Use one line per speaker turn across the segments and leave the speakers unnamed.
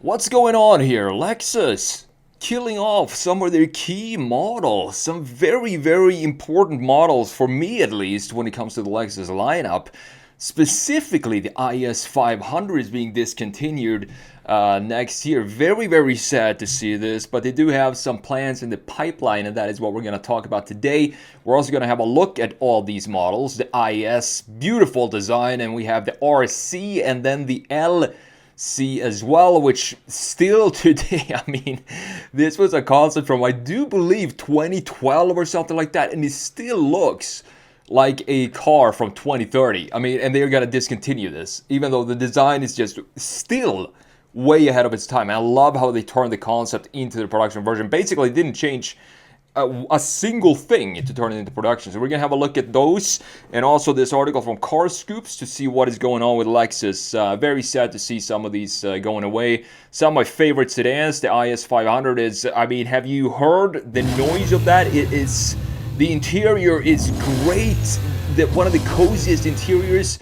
What's going on here? Lexus killing off some of their key models, some very important models for me at least when it comes to the Lexus lineup. Specifically, the IS 500 is being discontinued next year. Very sad to see this, but they do have some plans in the pipeline, and that is what we're going to talk about today. We're also going to have a look at all these models. The IS, beautiful design, and we have the RC and then the LC as well, which still today, I mean, this was a concept from, I do believe, 2012 or something like that, and it still looks like a car from 2030. I mean, and they're gonna discontinue this, even though the design is just still way ahead of its time. I love how they turned the concept into the production version. Basically, it didn't change a single thing to turn it into production. So we're gonna have a look at those, and also this article from Car Scoops to see what is going on with Lexus. Very sad to see some of these going away. Some of my favorite sedans, the IS 500 is, I mean, have you heard the noise of that? It is, the interior is great. One of the coziest interiors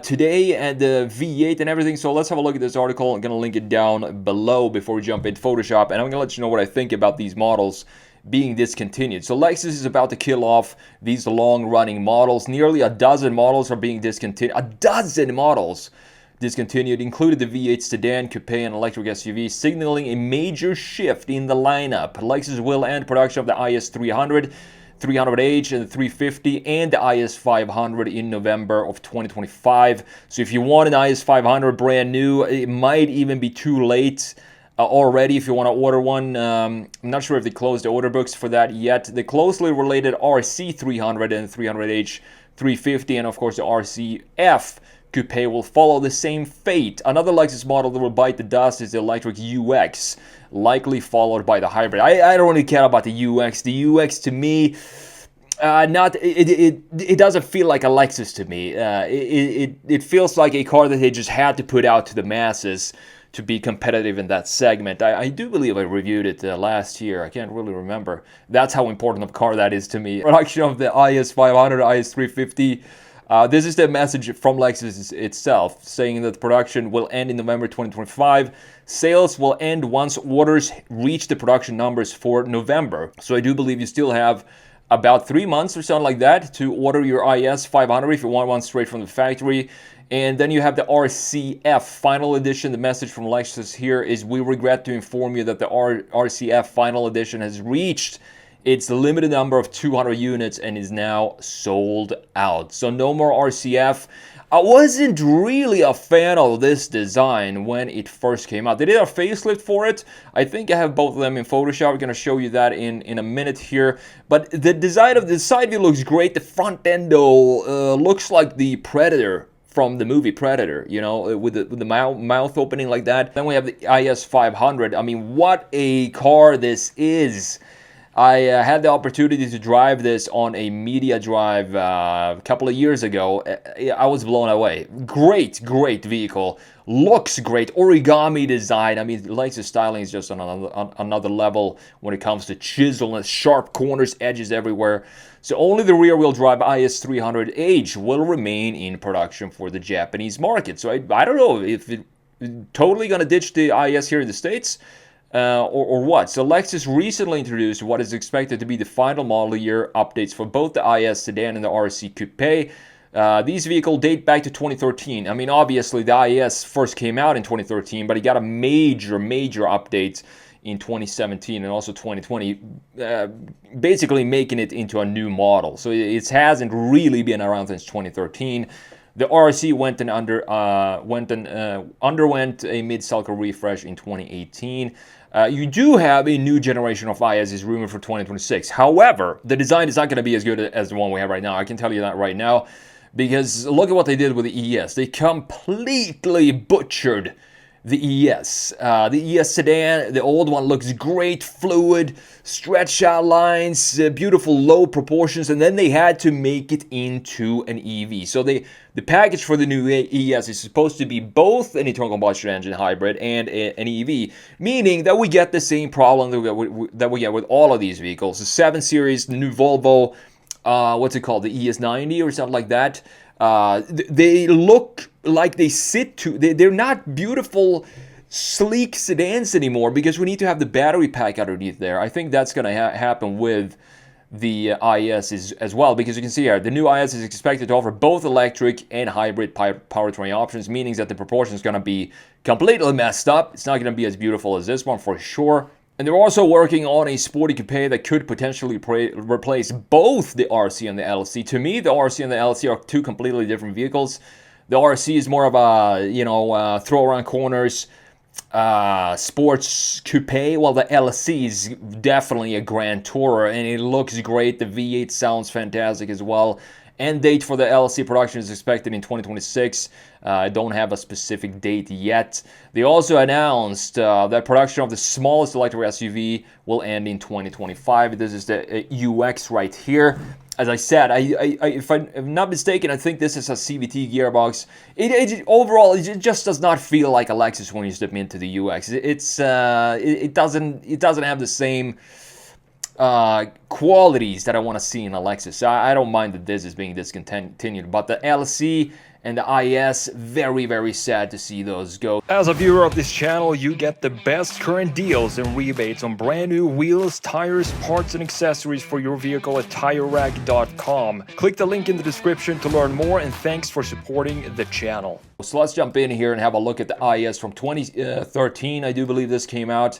today, and the V8 and everything. So let's have a look at this article. I'm gonna link it down below before we jump into Photoshop, and I'm gonna let you know what I think about these models being discontinued. So Lexus is about to kill off these long-running models. Nearly a dozen models are being discontinued. A dozen models discontinued, included the V8 sedan, coupe, and electric SUV, signaling a major shift in the lineup. Lexus will end production of the IS 300, 300H, and the 350, and the IS 500 in November of 2025. So if you want an IS 500 brand new, it might even be too late already if you want to order one. I'm not sure if they closed the order books for that yet. The closely related RC 300 and 300H 350, and of course the RCF coupe will follow the same fate. Another Lexus model that will bite the dust is the electric UX, likely followed by the hybrid. I don't really care about the UX. The UX to me, it doesn't feel like a Lexus to me. It feels like a car that they just had to put out to the masses to be competitive in that segment. I do believe I reviewed it last year. I can't really remember. That's how important of a car that is to me. Production of the IS 500, IS 350. This is the message from Lexus itself, saying that production will end in November 2025. Sales will end once orders reach the production numbers for November. So I do believe you still have about 3 months or something like that to order your IS 500 if you want one straight from the factory. And then you have the RCF final edition. The message from Lexus here is, we regret to inform you that the RCF final edition has reached its limited number of 200 units and is now sold out. So no more RCF. I wasn't really a fan of this design when it first came out. They did a facelift for it. I think I have both of them in Photoshop. We're going to show you that in a minute here. But the design of the side view looks great. The front end, though, looks like the Predator from the movie Predator, you know, with the mouth opening like that. Then we have the IS 500. I mean, what a car this is. I had the opportunity to drive this on a media drive a couple of years ago. I was blown away. Great vehicle. Looks great. Origami design. I mean, Lexus styling is just on another level when it comes to chiselness, sharp corners, edges everywhere. So only the rear-wheel drive IS 300H will remain in production for the Japanese market. So I don't know if it's totally going to ditch the IS here in the States. Or what? So Lexus recently introduced what is expected to be the final model year updates for both the IS sedan and the RC coupe. These vehicles date back to 2013. I mean, obviously the IS first came out in 2013, but it got a major update in 2017 and also 2020, basically making it into a new model. So it hasn't really been around since 2013. The RC underwent a mid-cycle refresh in 2018. You do have a new generation of IS rumored for 2026. However, the design is not going to be as good as the one we have right now. I can tell you that right now, because look at what they did with the ES. They completely butchered the ES. The ES sedan, the old one, looks great, fluid, stretched out lines, beautiful low proportions, and then they had to make it into an EV. So the package for the new ES is supposed to be both an internal combustion engine hybrid and an EV, meaning that we get the same problem that we get with all of these vehicles. The 7 Series, the new Volvo, what's it called, the ES90 or something like that. They look like they sit to, they're not beautiful sleek sedans anymore because we need to have the battery pack underneath there. I think that's going to happen with the IS as well, because you can see here the new IS is expected to offer both electric and hybrid powertrain options, meaning that the proportion is going to be completely messed up. It's not going to be as beautiful as this one for sure. And they're also working on a sporty coupe that could potentially replace both the RC and the LC. To me, the RC and the LC are two completely different vehicles. The RC is more of a, throw around corners, sports coupe, while the LC is definitely a grand tourer, and it looks great. The V8 sounds fantastic as well. End date for the LC production is expected in 2026. I don't have a specific date yet. They also announced that production of the smallest electric SUV will end in 2025. This is the UX right here. As I said, if I'm not mistaken, I think this is a CVT gearbox. Overall, it just does not feel like a Lexus when you step into the UX. It doesn't have the same qualities that I want to see in a Lexus. I don't mind that this is being discontinued, but the LC and the IS, very, very sad to see those go. As a viewer of this channel, you get the best current deals and rebates on brand new wheels, tires, parts, and accessories for your vehicle at TireRack.com. Click the link in the description to learn more, and thanks for supporting the channel. So let's jump in here and have a look at the IS from 2013. I do believe this came out.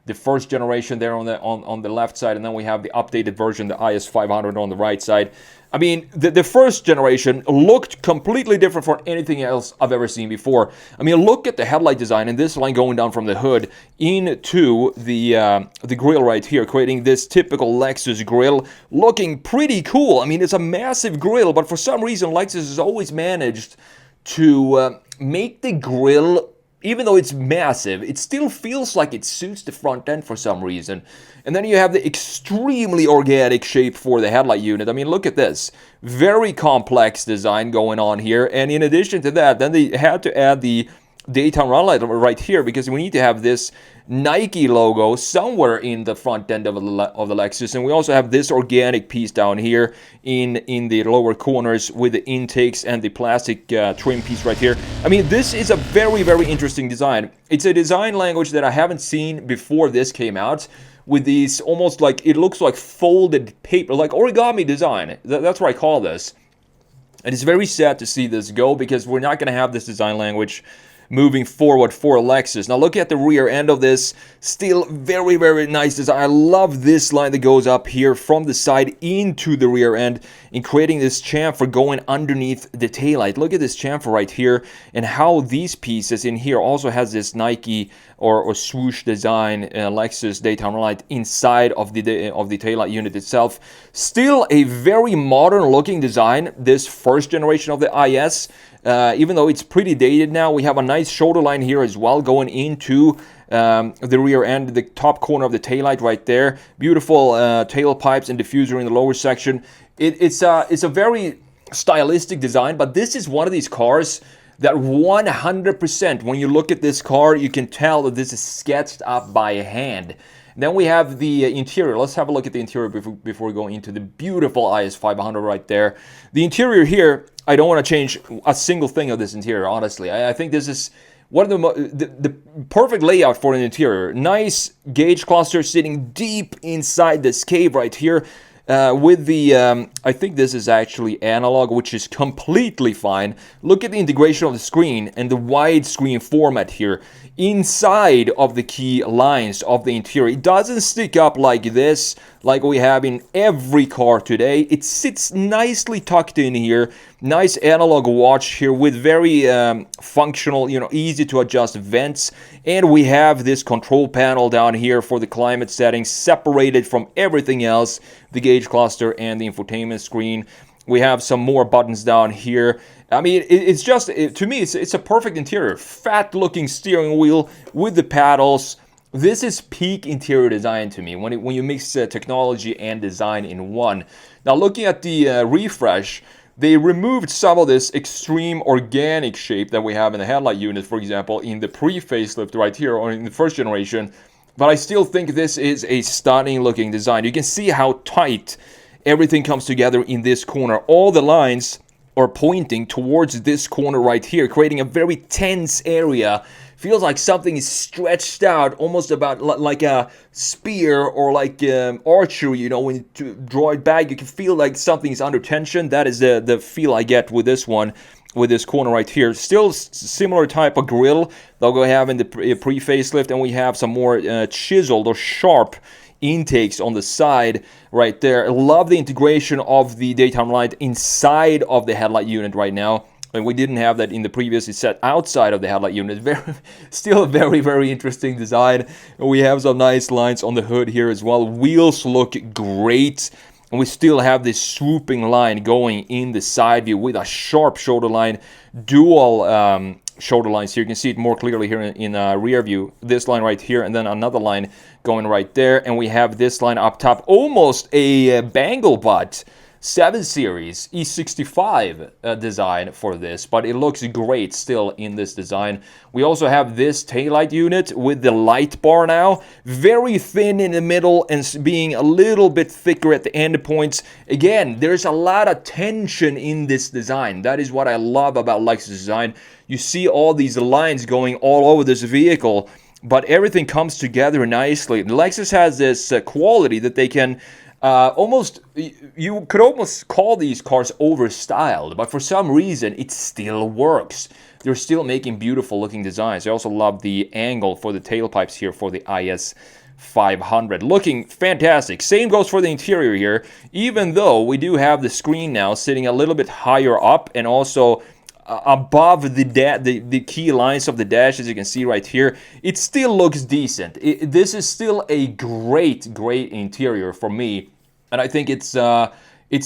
The first generation there on the left side, and then we have the updated version, the IS 500 on the right side. I mean, the first generation looked completely different from anything else I've ever seen before. I mean, look at the headlight design and this line going down from the hood into the grille right here, creating this typical Lexus grille, looking pretty cool. I mean, it's a massive grille, but for some reason, Lexus has always managed to make the grille, even though it's massive, it still feels like it suits the front end for some reason. And then you have the extremely organic shape for the headlight unit. I mean, look at this. Very complex design going on here. And in addition to that, then they had to add the daytime run light right here, because we need to have this Nike logo somewhere in the front end of the Lexus. And we also have this organic piece down here in the lower corners with the intakes and the plastic trim piece right here. I mean, this is a very, very interesting design. It's a design language that I haven't seen before this came out, with these almost like, it looks like folded paper, like origami design. That's what I call this. And it's very sad to see this go, because we're not going to have this design language moving forward for Lexus. Now look at the rear end of this. Still very, very nice design. I love this line that goes up here from the side into the rear end and creating this chamfer going underneath the taillight. Look at this chamfer right here, and how these pieces in here also has this Nike or swoosh design Lexus daytime light inside of the taillight unit itself. Still a very modern looking design, this first generation of the IS. Even though it's pretty dated now, we have a nice shoulder line here as well going into the rear end, the top corner of the taillight right there. Beautiful tailpipes and diffuser in the lower section. It's a very stylistic design, but this is one of these cars that 100%, when you look at this car, you can tell that this is sketched up by hand. Then we have the interior. Let's have a look at the interior before we go into the beautiful IS 500 right there. The interior here, I don't want to change a single thing of this interior, honestly. I think this is one of the perfect layout for an interior. Nice gauge cluster sitting deep inside this cave right here. With the, I think this is actually analog, which is completely fine. Look at the integration of the screen and the widescreen format here inside of the key lines of the interior. It doesn't stick up like this, like we have in every car today. It sits nicely tucked in here. Nice analog watch here with very functional, easy to adjust vents. And we have this control panel down here for the climate settings, separated from everything else, the gauge cluster and the infotainment screen. We have some more buttons down here. I mean, it's just, to me, it's a perfect interior. Fat looking steering wheel with the paddles. This is peak interior design to me, when you mix technology and design in one. Now looking at the refresh, they removed some of this extreme organic shape that we have in the headlight unit, for example, in the pre-facelift right here, or in the first generation. But I still think this is a stunning looking design. You can see how tight everything comes together in this corner. All the lines are pointing towards this corner right here, creating a very tense area Feels like something is stretched out, almost about like a spear or like archery. You know, when you draw it back, you can feel like something is under tension. That is the feel I get with this one, with this corner right here. Still similar type of grill that we have in the pre-facelift, and we have some more chiseled or sharp intakes on the side right there. I love the integration of the daytime light inside of the headlight unit right now. And we didn't have that in the previous. It's set outside of the headlight unit. Still a very, very interesting design. And we have some nice lines on the hood here as well. Wheels look great. And we still have this swooping line going in the side view with a sharp shoulder line. Dual shoulder lines here. You can see it more clearly here in rear view. This line right here, and then another line going right there. And we have this line up top. Almost a bangle butt 7 Series E65 design for this, but it looks great still in this design. We also have this taillight unit with the light bar now, very thin in the middle and being a little bit thicker at the end points. Again, there's a lot of tension in this design. That is what I love about Lexus design. You see all these lines going all over this vehicle, but everything comes together nicely. Lexus has this quality that they can you could almost call these cars overstyled, but for some reason it still works. They're still making beautiful looking designs. I also love the angle for the tailpipes here for the IS 500. Looking fantastic. Same goes for the interior here, even though we do have the screen now sitting a little bit higher up and also above the key lines of the dash, as you can see right here. It still looks decent. This is still a great interior for me. And I think it's a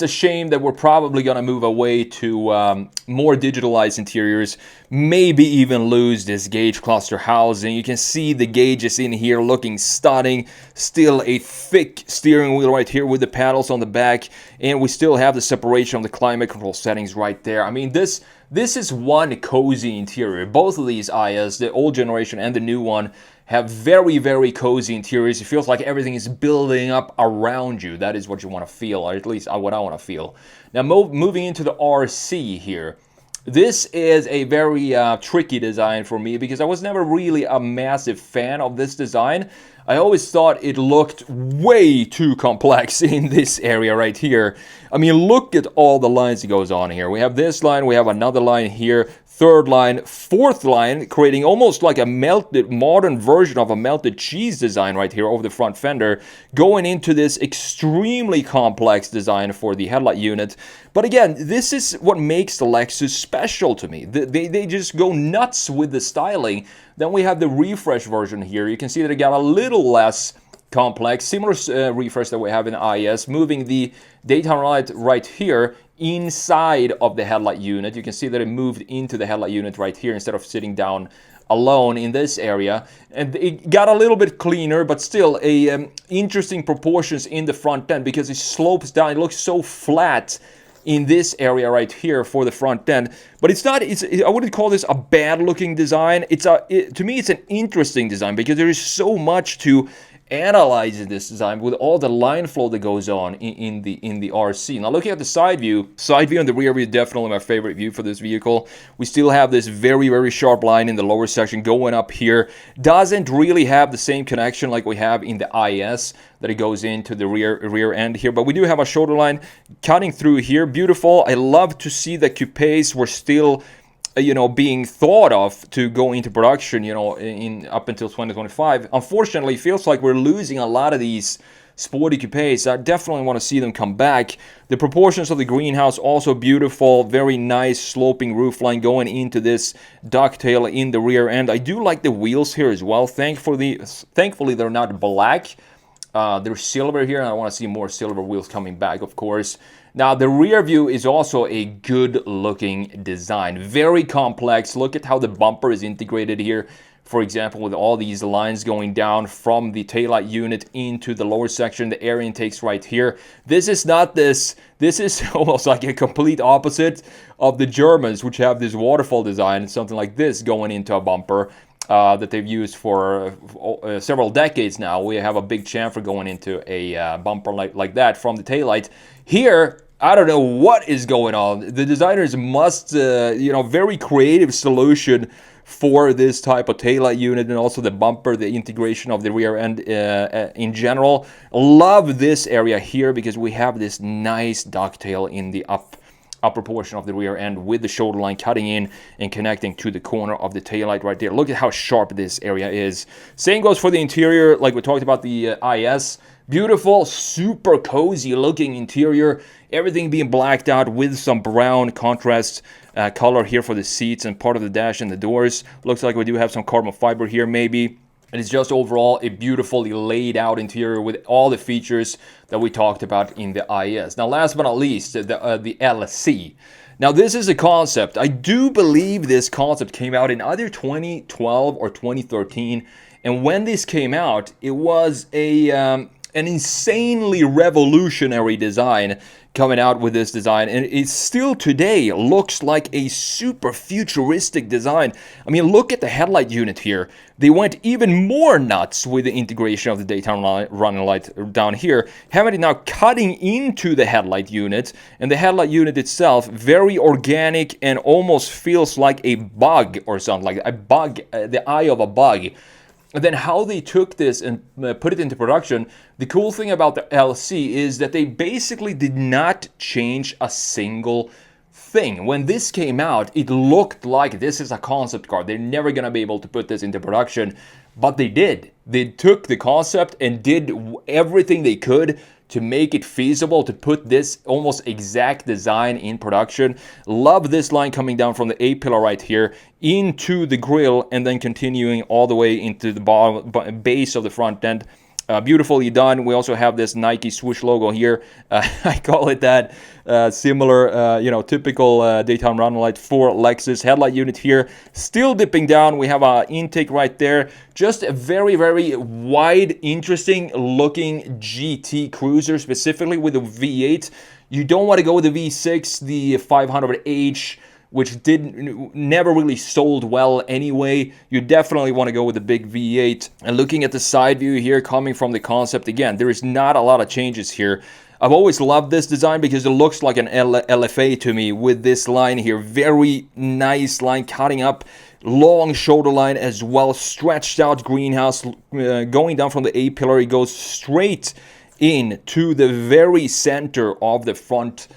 shame that we're probably going to move away to more digitalized interiors, maybe even lose this gauge cluster housing. You can see the gauges in here looking stunning. Still a thick steering wheel right here with the paddles on the back, and we still have the separation of the climate control settings right there. I mean, this is one cozy interior. Both of these IS, the old generation and the new one, have very cozy interiors. It feels like everything is building up around you. That is what you want to feel, or at least what I want to feel. Now moving into the RC here. This is a very tricky design for me because I was never really a massive fan of this design. I always thought it looked way too complex in this area right here. I mean, look at all the lines that goes on here. We have this line, we have another line here, third line, fourth line, creating almost like a modern version of a melted cheese design right here over the front fender, going into this extremely complex design for the headlight unit. But again, this is what makes the Lexus special to me. They just go nuts with the styling. Then we have the refresh version here. You can see that it got a little less complex, similar refresh that we have in IS, moving the daytime light right here inside of the headlight unit. You can see that it moved into the headlight unit right here instead of sitting down alone in this area, and it got a little bit cleaner, but still a interesting proportions in the front end because it slopes down. It looks so flat in this area right here for the front end, but it's not. I wouldn't call this a bad looking design. To me, it's an interesting design because there is so much to analyze in this design with all the line flow that goes on in the RC. Now looking at the side view and the rear view, definitely my favorite view for this vehicle. We still have this very sharp line in the lower section going up here. Doesn't really have the same connection like we have in the IS, that it goes into the rear end here, but we do have a shoulder line cutting through here. Beautiful. I love to see that coupes were still being thought of to go into production, up until 2025. Unfortunately, it feels like we're losing a lot of these sporty coupes. I definitely want to see them come back. The proportions of the greenhouse also beautiful. Very nice sloping roofline going into this ducktail in the rear end. I do like the wheels here as well. Thankfully, they're not black. They're silver here, and I want to see more silver wheels coming back, of course. Now, the rear view is also a good-looking design. Very complex. Look at how the bumper is integrated here. For example, with all these lines going down from the taillight unit into the lower section, the air intakes right here. This is not this. This is almost like a complete opposite of the Germans, which have this waterfall design, something like this going into a bumper. That they've used for several decades now. We have a big chamfer going into a bumper like that from the taillight. Here, I don't know what is going on. The designers must, very creative solution for this type of taillight unit, and also the bumper, the integration of the rear end in general. Love this area here because we have this nice ducktail in the upper portion of the rear end with the shoulder line cutting in and connecting to the corner of the taillight right there. Look at how sharp this area is. Same goes for the interior, like we talked about the IS. Beautiful, super cozy looking interior. Everything being blacked out with some brown contrast color here for the seats and part of the dash and the doors. Looks like we do have some carbon fiber here maybe. And it's just overall a beautifully laid out interior with all the features that we talked about in the IS. Now, last but not least, the LC. Now, this is a concept. I do believe this concept came out in either 2012 or 2013. And when this came out, it was an insanely revolutionary design coming out with this design, and it still today looks like a super futuristic design. I mean, look at the headlight unit here. They went even more nuts with the integration of the daytime running light down here, having it now cutting into the headlight unit, and the headlight unit itself very organic and almost feels like a bug or something, like a bug, the eye of a bug. And then how they took this and put it into production, the cool thing about the LC is that they basically did not change a single thing. When this came out, it looked like this is a concept car. They're never going to be able to put this into production, but they did. They took the concept and did everything they could to make it feasible to put this almost exact design in production. Love this line coming down from the A-pillar right here into the grille and then continuing all the way into the bottom base of the front end. Beautifully done. We also have this Nike swoosh logo here. I call it that. Similar, typical daytime running light for Lexus. Headlight unit here, still dipping down. We have an intake right there. Just a very, very wide, interesting looking GT cruiser, specifically with the V8. You don't want to go with the V6, the 500H, which never really sold well anyway. You definitely want to go with the big V8. And looking at the side view here, coming from the concept, again, there is not a lot of changes here. I've always loved this design because it looks like an LFA to me with this line here. Very nice line, cutting up, long shoulder line as well, stretched out greenhouse, going down from the A-pillar. It goes straight in to the very center of the front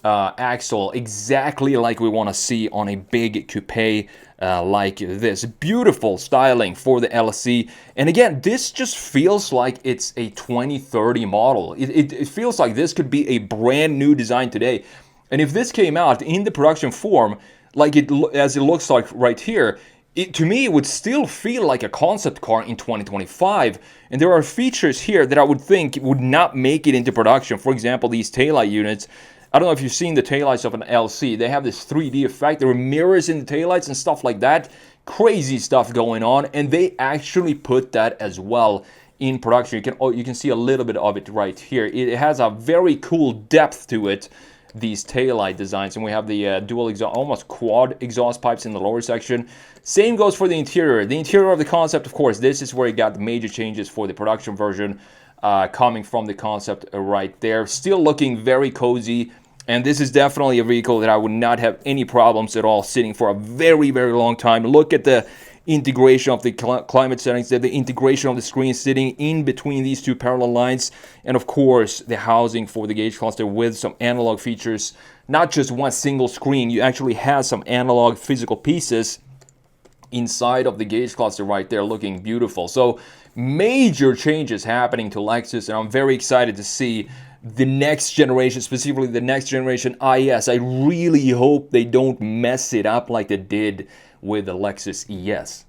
axle, exactly like we want to see on a big coupe like this. Beautiful styling for the LC, and again, this just feels like it's a 2030 model. It feels like this could be a brand new design today, and if this came out in the production form, like as it looks like right here, to me, it would still feel like a concept car in 2025. And there are features here that I would think would not make it into production. For example, these taillight units. I don't know if you've seen the taillights of an LC. They have this 3D effect. There are mirrors in the taillights and stuff like that. Crazy stuff going on. And they actually put that as well in production. You can see a little bit of it right here. It has a very cool depth to it, these taillight designs. And we have the dual exhaust, almost quad exhaust pipes in the lower section. Same goes for the interior. The interior of the concept, of course, this is where it got the major changes for the production version coming from the concept right there. Still looking very cozy. And this is definitely a vehicle that I would not have any problems at all sitting for a very, very long time. Look at the integration of the climate settings, the integration of the screen sitting in between these two parallel lines, and of course the housing for the gauge cluster with some analog features. Not just one single screen, you actually have some analog physical pieces inside of the gauge cluster right there, looking beautiful. So major changes happening to Lexus, and I'm very excited to see the next generation, specifically the next generation IS. I really hope they don't mess it up like they did with the Lexus ES.